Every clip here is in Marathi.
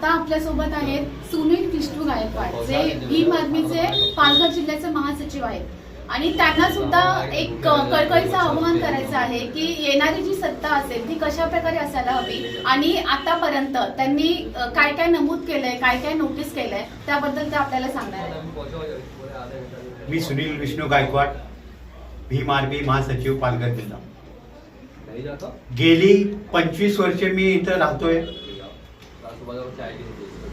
आता आपल्यासोबत आहेत सुनील विष्णू गायकवाड, जे भीम आर्मीचे पालघर जिल्ह्याचे महासचिव आहेत. आणि त्यांना सुद्धा एक कळकळीचं आवाहन करायचं आहे की येणारी जी सत्ता असेल ती कशा प्रकारे असायला हवी आणि आतापर्यंत त्यांनी काय काय नमूद केलंय, काय काय नोटीस केलंय, त्याबद्दल ते आपल्याला सांगणार आहेत. मी सुनील विष्णू गायकवाड, भीम आर्मी महासचिव, पालघर जिल्हा. गेली 25 वर्षे मी इथं राहतोय.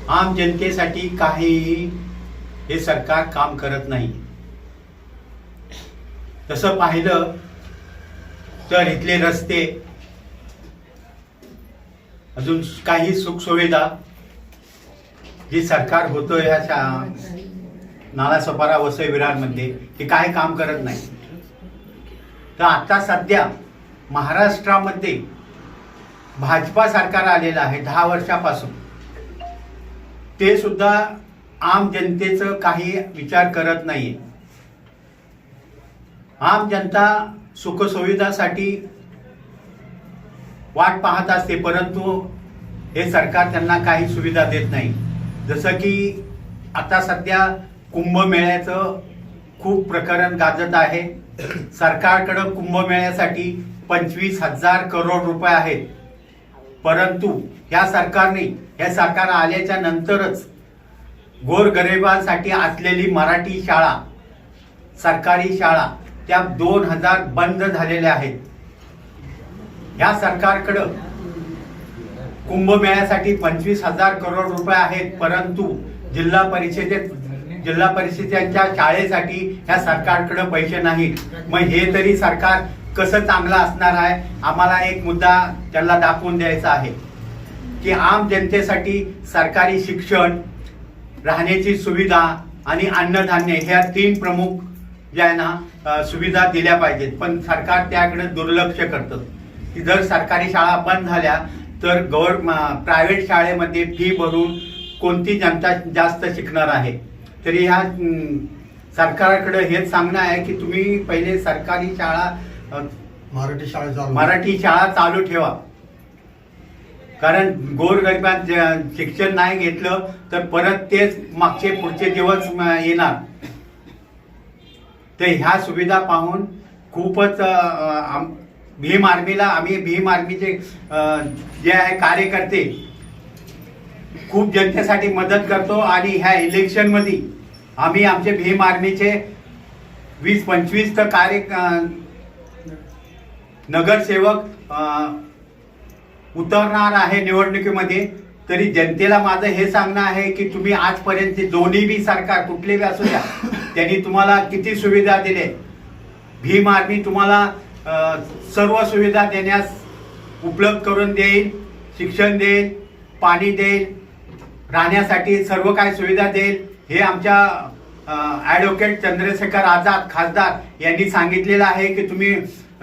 आम जनतेसाठी काहीही हे सरकार काम करत नाही. तसं पाहिलं तर इथले रस्ते, अजून काही सुखसुविधा जी सरकार होतं ह्या नालासोपारा वसई विरारमध्ये, ते काय काम करत नाही. तर आता सध्या महाराष्ट्रामध्ये भाजपा सरकार आलेलं आहे 10 वर्षापासून. ते सुद्धा आम जनतेचं काही विचार करत नाही. आम जनता सुखसुविधासाठी वाट पाहत असते, परंतु हे सरकार त्यांना काही सुविधा देत नाही. जसं की आता सध्या कुंभमेळ्याचं खूप प्रकरण गाजत आहे. सरकारकडं कुंभमेळ्यासाठी 25,000 करोड रुपये आहेत, परंतु ह्या सरकार आल्याच्या नंतरच गोरगरिबांसाठी असलेली मराठी शाळा, सरकारी शाळा, त्या 2000 बंद झालेल्या आहेत. ह्या सरकारकडं कुंभमेळ्यासाठी 25,000 करोड रुपये आहेत, परंतु जिल्हा परिषदेच्या शाळेसाठी ह्या सरकारकडे पैसे नाहीत. मग हे तरी सरकार कसं चांगलं असणार आहे. आम्हाला एक मुद्दा त्याला दाखवून द्यायचा आहे की आम जनतेसाठी सरकारी शिक्षण, राहण्याची सुविधा आणि अन्नधान्य ह्या 3 प्रमुख ज्या आहे ना सुविधा दिल्या पाहिजेत. पण सरकार त्याकडे दुर्लक्ष करतं की जर सरकारी शाळा बंद झाल्या तर प्रायव्हेट शाळेमध्ये फी भरून कोणती जनता जास्त शिकणार आहे. तरी ह्या सरकारकडे हेच सांगणं आहे की तुम्ही पहिले सरकारी शाळा, मराठी शाळा चालू ठेवा. कारण गोरगरिबांत शिक्षण नाही घेतलं तर परत तेच मागचे पुढचे दिवस येणार. तर ह्या सुविधा पाहून खूपच भीम आर्मीचे जे आहे कार्यकर्ते खूप जनतेसाठी मदत करतो. आणि ह्या इलेक्शनमध्ये आम्ही आमचे भीम आर्मीचे 20-25 नगरसेवक उतरणार आहे निवडणुकीमध्ये. तरी जनतेला माझं हे सांगणं आहे की तुम्ही आजपर्यंत दोन्ही बी सरकार कुठले बी असू द्या, त्यांनी तुम्हाला किती सुविधा दिले. भीम आर्मी तुम्हाला सर्व सुविधा देण्यास उपलब्ध करून देईल. शिक्षण देईल, पाणी देईल, राहण्यासाठी सर्व काही सुविधा देईल. हे आमच्या ॲडव्होकेट चंद्रशेखर आझाद खासदार यांनी सांगितलेलं आहे की तुम्ही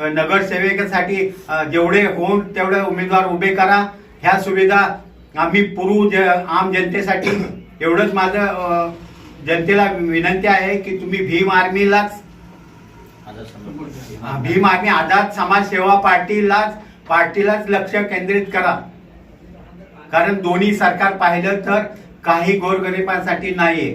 नगरसेवकासाठी जेवढे होऊन तेवढे उमेदवार उभे करा. ह्या सुविधा आम्ही पुरवू आम जनतेसाठी. एवढंच माझं जनतेला विनंती आहे की तुम्ही भीम आर्मी आझाद समाज सेवा पार्टीलाच लक्ष केंद्रित करा. कारण दोन्ही सरकार पाहिलं तर काही गोरगरिबांसाठी नाहीये.